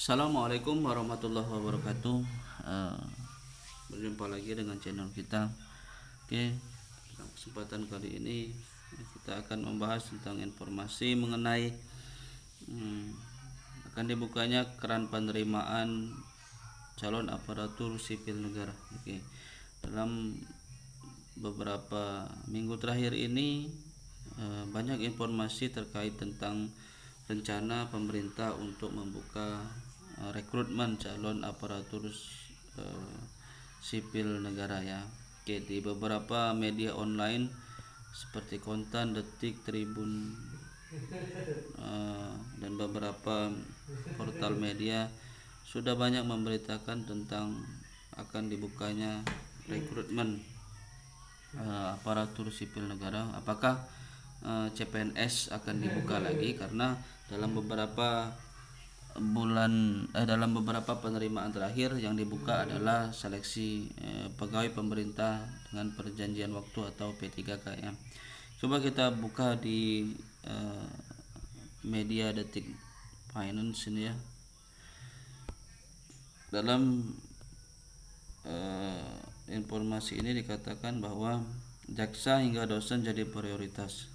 Assalamualaikum warahmatullahi wabarakatuh. Eh, Berjumpa lagi dengan channel kita. Oke, dalam kesempatan kali ini kita akan membahas tentang informasi mengenai akan dibukanya keran penerimaan calon aparatur sipil negara. Oke, dalam beberapa minggu terakhir ini banyak informasi terkait tentang rencana pemerintah untuk membuka rekrutmen calon aparatur sipil negara ya. Oke, di beberapa media online seperti Kontan, Detik, Tribun dan beberapa portal media sudah banyak memberitakan tentang akan dibukanya rekrutmen aparatur sipil negara. Apakah CPNS akan dibuka lagi? Karena dalam beberapa dalam beberapa penerimaan terakhir yang dibuka adalah seleksi pegawai pemerintah dengan perjanjian waktu atau P3K ya. Coba kita buka di media Detik Finance ini ya. Dalam informasi ini dikatakan bahwa jaksa hingga dosen jadi prioritas.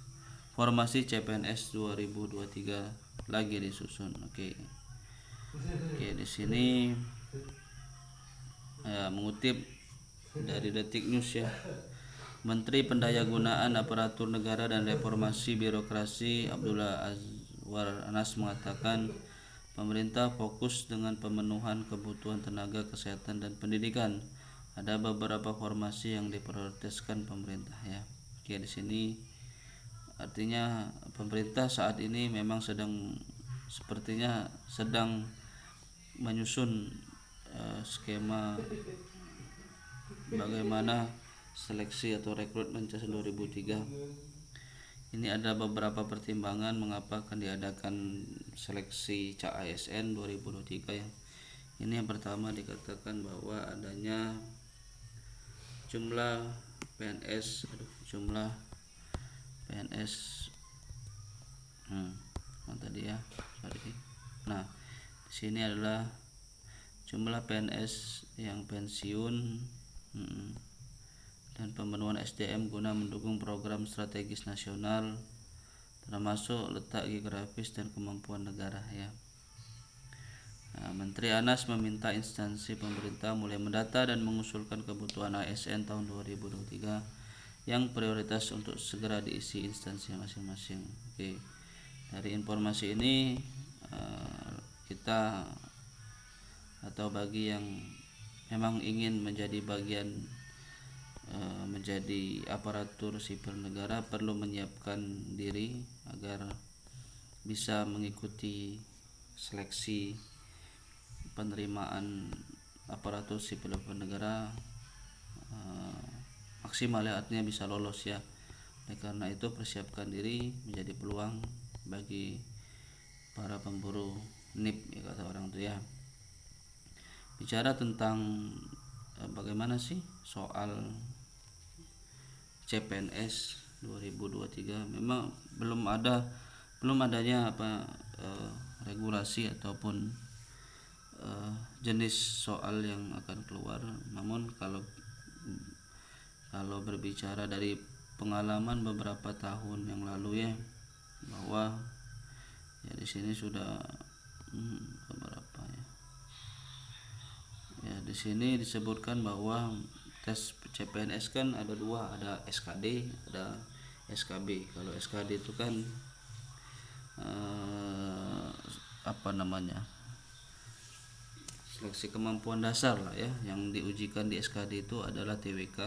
Formasi CPNS 2023 lagi disusun. Oke, di sini mengutip dari Detik News ya. Menteri Pendayagunaan Aparatur Negara dan Reformasi Birokrasi Abdullah Azwar Anas mengatakan pemerintah fokus dengan pemenuhan kebutuhan tenaga kesehatan dan pendidikan. Ada beberapa formasi yang diprioritaskan pemerintah ya. Oke, di sini artinya pemerintah saat ini memang sepertinya sedang menyusun skema bagaimana seleksi atau rekrutmen CASN 2003. Ini ada beberapa pertimbangan mengapa akan diadakan seleksi CASN 2023 ya. Ini yang pertama dikatakan bahwa adanya jumlah PNS tadi ya. Nah, di sini adalah jumlah PNS yang pensiun dan pemenuhan SDM guna mendukung program strategis nasional termasuk letak geografis dan kemampuan negara ya. Nah, Menteri Anas meminta instansi pemerintah mulai mendata dan mengusulkan kebutuhan ASN tahun 2023 yang prioritas untuk segera diisi instansi masing-masing. Oke, dari informasi ini kita atau bagi yang memang ingin menjadi bagian menjadi aparatur sipil negara perlu menyiapkan diri agar bisa mengikuti seleksi penerimaan aparatur sipil negara maksimal ya, artinya bisa lolos ya. Oleh karena itu persiapkan diri menjadi peluang bagi para pemburu NIP ya, kata orang itu ya. Bicara tentang bagaimana sih soal CPNS 2023, memang belum adanya regulasi ataupun jenis soal yang akan keluar. Namun kalau berbicara dari pengalaman beberapa tahun yang lalu ya, bahwa ya di sini sudah beberapa ya di sini disebutkan bahwa tes CPNS kan ada dua, ada SKD, ada SKB. Kalau SKD itu kan seleksi kemampuan dasar lah ya. Yang diujikan di SKD itu adalah TWK,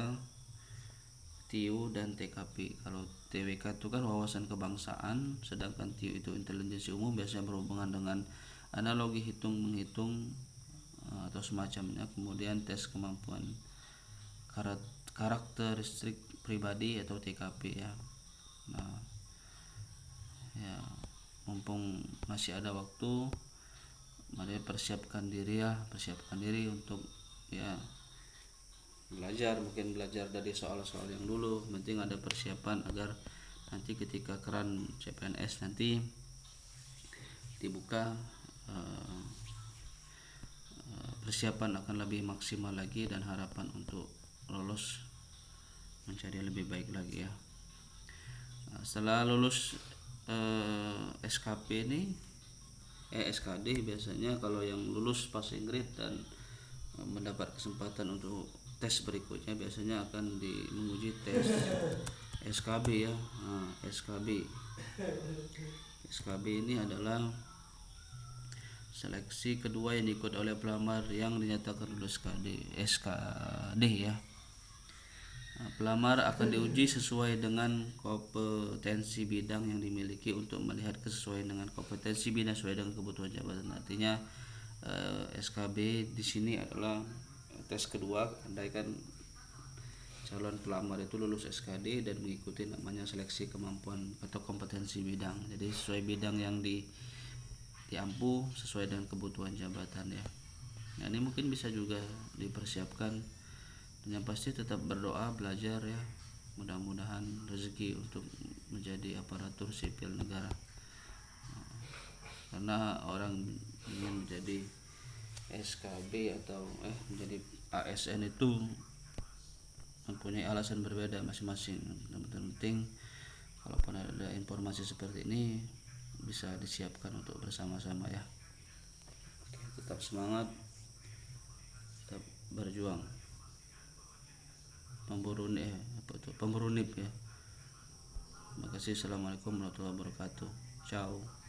TIU dan TKP. Kalau TWK itu kan wawasan kebangsaan, sedangkan TIU itu intelijensi umum, biasanya berhubungan dengan analogi hitung menghitung atau semacamnya. Kemudian tes kemampuan karakteristik pribadi atau TKP ya. Nah, ya mumpung masih ada waktu, mari persiapkan diri untuk ya belajar dari soal-soal yang dulu. Penting ada persiapan agar nanti ketika keran CPNS nanti dibuka persiapan akan lebih maksimal lagi dan harapan untuk lolos menjadi lebih baik lagi ya. Setelah lulus SKP ini SKD biasanya kalau yang lulus passing grade dan mendapat kesempatan untuk tes berikutnya biasanya akan menguji tes SKB ya. SKB ini adalah seleksi kedua yang diikuti oleh pelamar yang dinyatakan lulus SKD ya. Pelamar akan diuji sesuai dengan kompetensi bidang yang dimiliki untuk melihat kesesuaian dengan kompetensi bidang sesuai dengan kebutuhan jabatan. Artinya SKB di sini adalah tes kedua, andaikan calon pelamar itu lulus SKD dan mengikuti namanya seleksi kemampuan atau kompetensi bidang. Jadi sesuai bidang yang diampu sesuai dengan kebutuhan jabatan ya. Nah, ini mungkin bisa juga dipersiapkan. Dan yang pasti tetap berdoa, belajar ya. Mudah-mudahan rezeki untuk menjadi aparatur sipil negara. Karena orang ingin menjadi SKB atau menjadi ASN itu mempunyai alasan berbeda masing-masing. Yang penting kalaupun ada informasi seperti ini bisa disiapkan untuk bersama-sama ya. Tetap semangat, tetap berjuang. Pemburu NIP ya. Terima kasih. Assalamualaikum warahmatullahi wabarakatuh. Ciao.